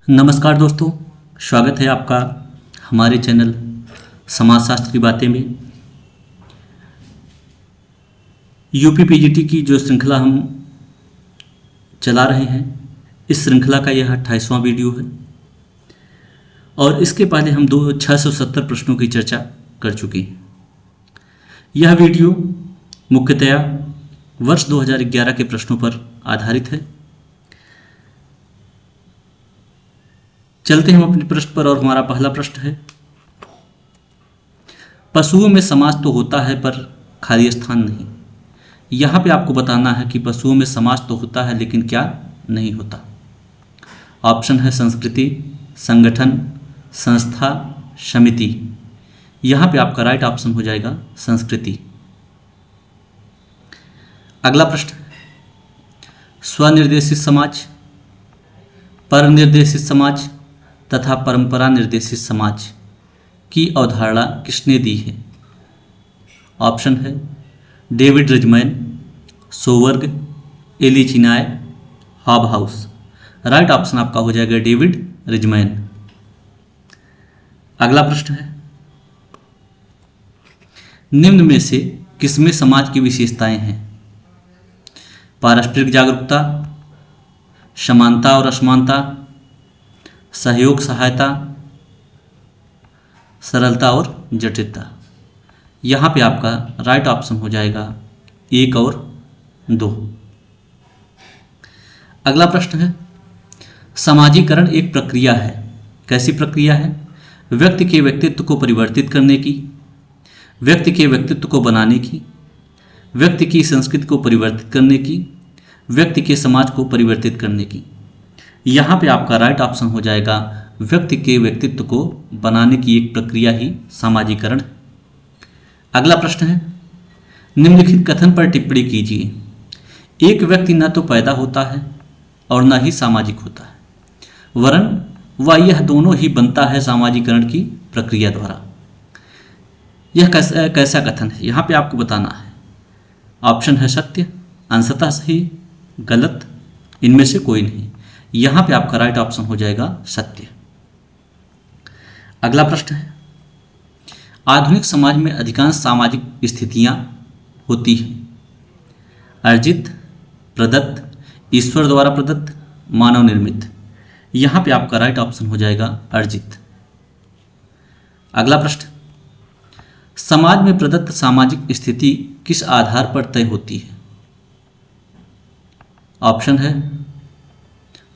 नमस्कार दोस्तों, स्वागत है आपका हमारे चैनल समाजशास्त्र की बातें में। यूपी पीजीटी की जो श्रृंखला हम चला रहे हैं, इस श्रृंखला का यह 28वां वीडियो है और इसके पहले हम 670 प्रश्नों की चर्चा कर चुके हैं। यह वीडियो मुख्यतया वर्ष 2011 के प्रश्नों पर आधारित है। चलते हैं हम अपने प्रश्न पर और हमारा पहला प्रश्न है, पशुओं में समाज तो होता है पर खाली स्थान नहीं। यहाँ पे आपको बताना है कि पशुओं में समाज तो होता है लेकिन क्या नहीं होता। ऑप्शन है संस्कृति, संगठन, संस्था, समिति। यहाँ पे आपका राइट ऑप्शन हो जाएगा संस्कृति। अगला प्रश्न, स्वनिर्देशित समाज, परनिर्देशित समाज तथा परंपरा निर्देशित समाज की अवधारणा किसने दी है? ऑप्शन है David रिजमैन, सोवर्ग, Eli Chinoy, Hobhouse. Right option आपका हो जाएगा डेविड रिजमैन। अगला प्रश्न है, निम्न में से किसमें समाज की विशेषताएं हैं? पारस्परिक जागरूकता, समानता और असमानता, सहयोग सहायता, सरलता और जटिलता। यहाँ पे आपका राइट ऑप्शन हो जाएगा 1 और 2। अगला प्रश्न है, समाजीकरण एक प्रक्रिया है। कैसी प्रक्रिया है? व्यक्ति के व्यक्तित्व को परिवर्तित करने की, व्यक्ति के व्यक्तित्व को बनाने की, व्यक्ति की संस्कृति को परिवर्तित करने की, व्यक्ति के समाज को परिवर्तित करने की। यहाँ पे आपका राइट ऑप्शन हो जाएगा व्यक्ति के व्यक्तित्व को बनाने की एक प्रक्रिया ही सामाजिकरण है। अगला प्रश्न है, निम्नलिखित कथन पर टिप्पणी कीजिए। एक व्यक्ति न तो पैदा होता है और न ही सामाजिक होता है, वरन वह यह दोनों ही बनता है सामाजिकरण की प्रक्रिया द्वारा। यह कैसा कथन है? यहाँ पे आपको बताना है। ऑप्शन है सत्य, अंशतः सही, गलत, इनमें से कोई नहीं। यहाँ पे आपका राइट ऑप्शन हो जाएगा सत्य। अगला प्रश्न है, आधुनिक समाज में अधिकांश सामाजिक स्थितियां होती हैं अर्जित, प्रदत्त, ईश्वर द्वारा प्रदत्त, मानव निर्मित। यहाँ पे आपका राइट ऑप्शन हो जाएगा अर्जित। अगला प्रश्न, समाज में प्रदत्त सामाजिक स्थिति किस आधार पर तय होती है? ऑप्शन है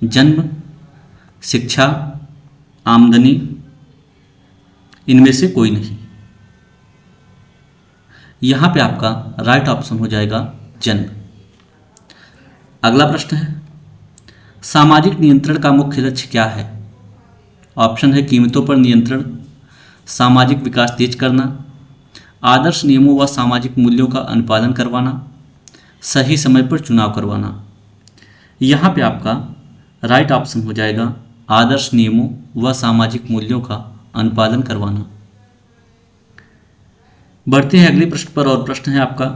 जन्म, शिक्षा, आमदनी, इनमें से कोई नहीं। यहां पे आपका राइट ऑप्शन हो जाएगा जन्म। अगला प्रश्न है, सामाजिक नियंत्रण का मुख्य लक्ष्य क्या है? ऑप्शन है कीमतों पर नियंत्रण, सामाजिक विकास तेज करना, आदर्श नियमों व सामाजिक मूल्यों का अनुपालन करवाना, सही समय पर चुनाव करवाना। यहाँ पे आपका राइट ऑप्शन हो जाएगा आदर्श नियमों व सामाजिक मूल्यों का अनुपालन करवाना। बढ़ते हैं अगले प्रश्न पर और प्रश्न है आपका,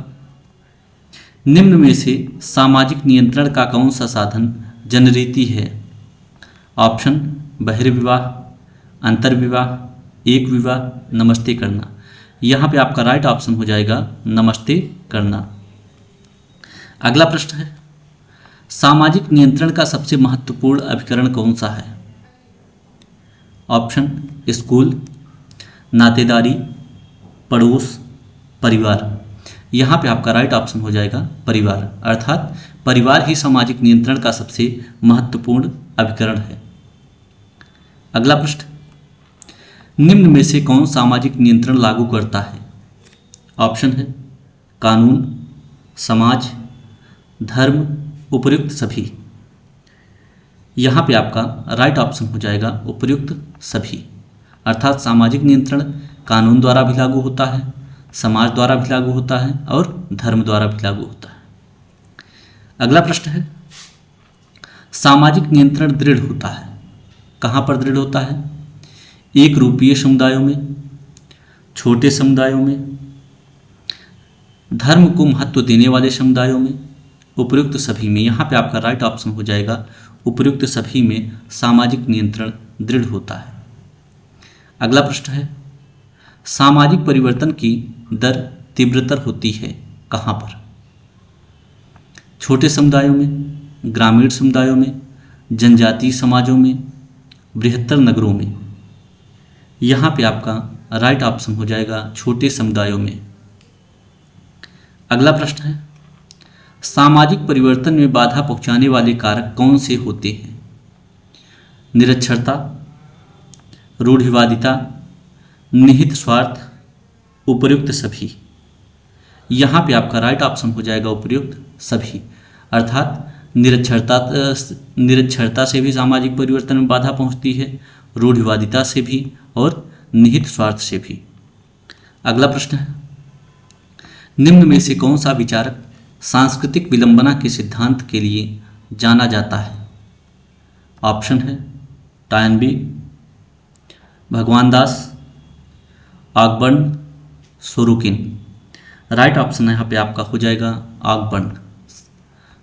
निम्न में से सामाजिक नियंत्रण का कौन सा साधन जनरीति है? ऑप्शन बहिर्विवाह, अंतर्विवाह, एक विवाह, नमस्ते करना। यहाँ पे आपका राइट ऑप्शन हो जाएगा नमस्ते करना। अगला प्रश्न है, सामाजिक नियंत्रण का सबसे महत्वपूर्ण अभिकरण कौन सा है? ऑप्शन स्कूल, नातेदारी, पड़ोस, परिवार। यहाँ पे आपका राइट ऑप्शन हो जाएगा परिवार, अर्थात परिवार ही सामाजिक नियंत्रण का सबसे महत्वपूर्ण अभिकरण है। अगला प्रश्न, निम्न में से कौन सामाजिक नियंत्रण लागू करता है? ऑप्शन है कानून, समाज, धर्म, उपर्युक्त सभी। यहाँ पे आपका राइट ऑप्शन हो जाएगा उपर्युक्त सभी, अर्थात सामाजिक नियंत्रण कानून द्वारा भी लागू होता है, समाज द्वारा भी लागू होता है और धर्म द्वारा भी लागू होता है। अगला प्रश्न है, सामाजिक नियंत्रण दृढ़ होता है। कहाँ पर दृढ़ होता है? एक रूपीय समुदायों में, छोटे समुदायों में, धर्म को महत्व देने वाले समुदायों में, उपर्युक्त सभी में। यहाँ पे आपका राइट ऑप्शन हो जाएगा उपर्युक्त सभी में सामाजिक नियंत्रण दृढ़ होता है। अगला प्रश्न है, सामाजिक परिवर्तन की दर तीव्रतर होती है कहाँ पर? छोटे समुदायों में, ग्रामीण समुदायों में, जनजातीय समाजों में, बृहत्तर नगरों में। यहाँ पे आपका राइट ऑप्शन हो जाएगा छोटे समुदायों में। अगला प्रश्न है, सामाजिक परिवर्तन में बाधा पहुंचाने वाले कारक कौन से होते हैं? निरक्षरता, रूढ़िवादिता, निहित स्वार्थ, उपर्युक्त सभी। यहाँ पे आपका राइट ऑप्शन हो जाएगा उपर्युक्त सभी, अर्थात निरक्षरता से भी सामाजिक परिवर्तन में बाधा पहुंचती है, रूढ़िवादिता से भी और निहित स्वार्थ से भी। अगला प्रश्न है, निम्न में से कौन सा विचारक सांस्कृतिक विलंबना के सिद्धांत के लिए जाना जाता है? ऑप्शन है टायनबी, भगवान दास, ऑकबर्न, सोरोकिन। राइट ऑप्शन यहाँ पे आपका हो जाएगा ऑकबर्न।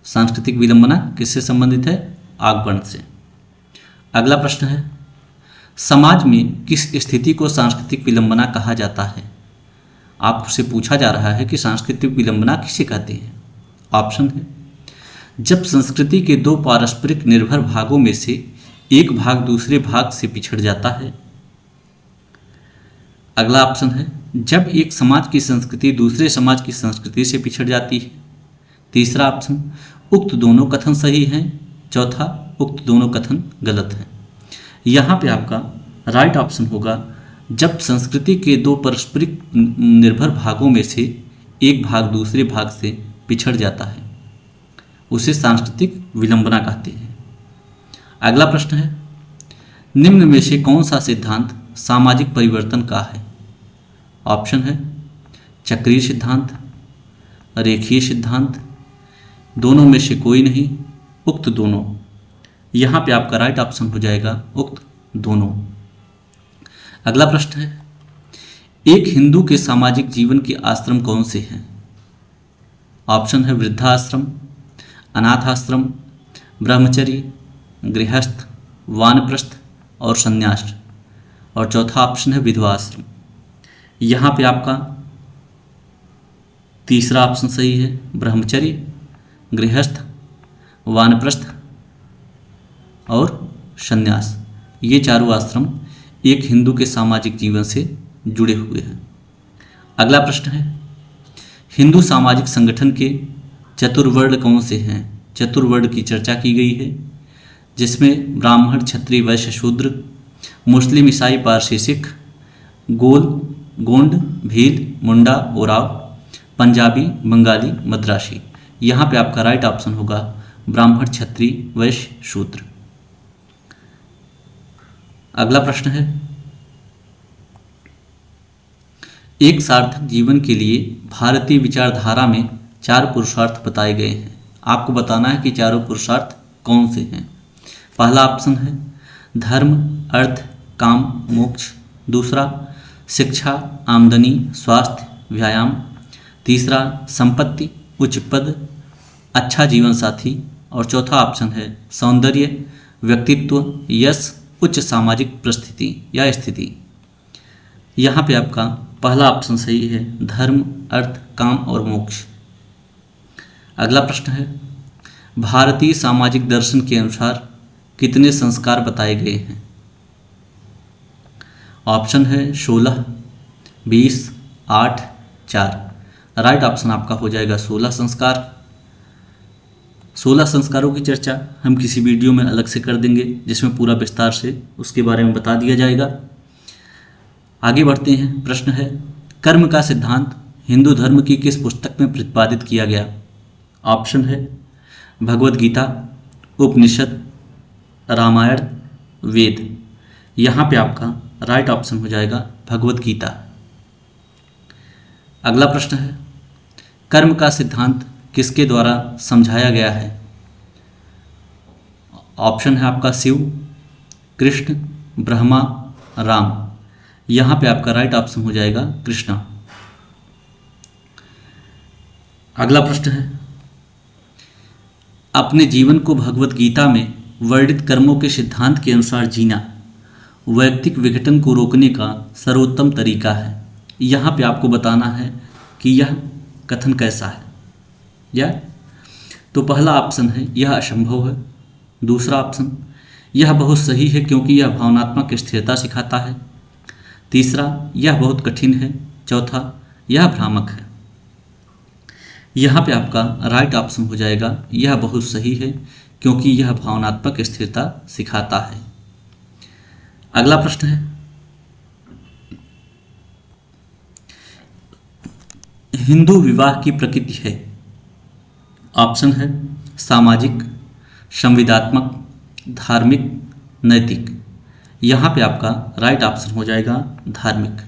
सांस्कृतिक विलंबना किससे संबंधित है? ऑकबर्न से। अगला प्रश्न है, समाज में किस स्थिति को सांस्कृतिक विलंबना कहा जाता है? आपसे पूछा जा रहा है कि सांस्कृतिक विलंबना किसे कहते हैं। ऑप्शन है, जब संस्कृति के दो पारस्परिक निर्भर भागों में से एक भाग दूसरे भाग से पिछड़ जाता है। अगला ऑप्शन है, जब एक समाज की संस्कृति दूसरे समाज की संस्कृति से पिछड़ जाती है। तीसरा ऑप्शन, उक्त दोनों कथन सही हैं। चौथा, उक्त दोनों कथन गलत हैं। यहाँ पे आपका राइट ऑप्शन होगा, जब संस्कृति के दो पारस्परिक निर्भर भागों में से एक भाग दूसरे भाग से पिछड़ जाता है, उसे सांस्कृतिक विलंबना कहते हैं। अगला प्रश्न है, निम्न में से कौन सा सिद्धांत सामाजिक परिवर्तन का है? ऑप्शन है चक्रीय सिद्धांत, रेखीय सिद्धांत, दोनों में से कोई नहीं, उक्त दोनों। यहाँ पे आपका राइट ऑप्शन हो जाएगा उक्त दोनों। अगला प्रश्न है, एक हिंदू के सामाजिक जीवन के आश्रम कौन से हैं? ऑप्शन है वृद्धाश्रम, अनाथ आश्रम, ब्रह्मचर्य, गृहस्थ, वानप्रस्थ और संन्यास। और चौथा ऑप्शन है विधवा आश्रम। यहाँ पे आपका तीसरा ऑप्शन सही है, ब्रह्मचर्य, गृहस्थ, वानप्रस्थ और संन्यास। ये चारों आश्रम एक हिंदू के सामाजिक जीवन से जुड़े हुए हैं। अगला प्रश्न है, हिंदू सामाजिक संगठन के चतुर्वर्ण कौन से हैं? चतुर्वर्ण की चर्चा की गई है, जिसमें ब्राह्मण, क्षत्रिय, वैश्य, शूद्र, मुस्लिम, ईसाई, पारसी, सिख, गोंड, भील, मुंडा, ओराव, पंजाबी, बंगाली, मद्रासी। यहाँ पे आपका राइट ऑप्शन होगा ब्राह्मण, क्षत्रिय, वैश्य, शूद्र। अगला प्रश्न है, एक सार्थक जीवन के लिए भारतीय विचारधारा में 4 पुरुषार्थ बताए गए हैं। आपको बताना है कि चारों पुरुषार्थ कौन से हैं। पहला ऑप्शन है धर्म, अर्थ, काम, मोक्ष। दूसरा शिक्षा, आमदनी, स्वास्थ्य, व्यायाम। तीसरा संपत्ति, उच्च पद, अच्छा जीवन साथी। और चौथा ऑप्शन है सौंदर्य, व्यक्तित्व, यश, उच्च सामाजिक परिस्थिति या स्थिति। यहाँ पे आपका पहला ऑप्शन सही है, धर्म, अर्थ, काम और मोक्ष। अगला प्रश्न है, भारतीय सामाजिक दर्शन के अनुसार कितने संस्कार बताए गए हैं? ऑप्शन है 16, 20, 8, 4। राइट ऑप्शन आपका हो जाएगा 16 संस्कार। 16 संस्कारों की चर्चा हम किसी वीडियो में अलग से कर देंगे, जिसमें पूरा विस्तार से उसके बारे में बता दिया जाएगा। आगे बढ़ते हैं। प्रश्न है, कर्म का सिद्धांत हिंदू धर्म की किस पुस्तक में प्रतिपादित किया गया? ऑप्शन है भगवद गीता, उपनिषद, रामायण, वेद। यहाँ पे आपका राइट ऑप्शन हो जाएगा भगवद गीता। अगला प्रश्न है, कर्म का सिद्धांत किसके द्वारा समझाया गया है? ऑप्शन है आपका शिव, कृष्ण, ब्रह्मा, राम। यहाँ पे आपका राइट ऑप्शन हो जाएगा कृष्णा। अगला प्रश्न है, अपने जीवन को भगवद गीता में वर्णित कर्मों के सिद्धांत के अनुसार जीना वैयक्तिक विघटन को रोकने का सर्वोत्तम तरीका है। यहाँ पे आपको बताना है कि यह कथन कैसा है। या तो पहला ऑप्शन है यह असंभव है। दूसरा ऑप्शन यह बहुत सही है क्योंकि यह भावनात्मक स्थिरता सिखाता है। तीसरा यह बहुत कठिन है। चौथा यह भ्रामक है। यहाँ पे आपका राइट ऑप्शन हो जाएगा यह बहुत सही है क्योंकि यह भावनात्मक स्थिरता सिखाता है। अगला प्रश्न है, हिंदू विवाह की प्रकृति है। ऑप्शन है सामाजिक, संविदात्मक, धार्मिक, नैतिक। यहाँ पे आपका राइट ऑप्शन हो जाएगा धार्मिक।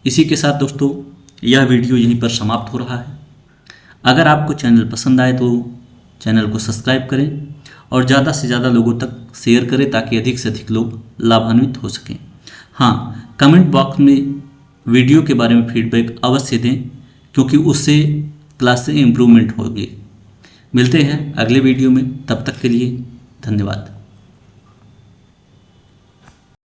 इसी के साथ दोस्तों यह वीडियो यहीं पर समाप्त हो रहा है। अगर आपको चैनल पसंद आए तो चैनल को सब्सक्राइब करें और ज़्यादा से ज़्यादा लोगों तक शेयर करें ताकि अधिक से अधिक लोग लाभान्वित हो सकें। हाँ, कमेंट बॉक्स में वीडियो के बारे में फीडबैक अवश्य दें क्योंकि उससे क्लासें इम्प्रूवमेंट होगी। मिलते हैं अगले वीडियो में, तब तक के लिए धन्यवाद।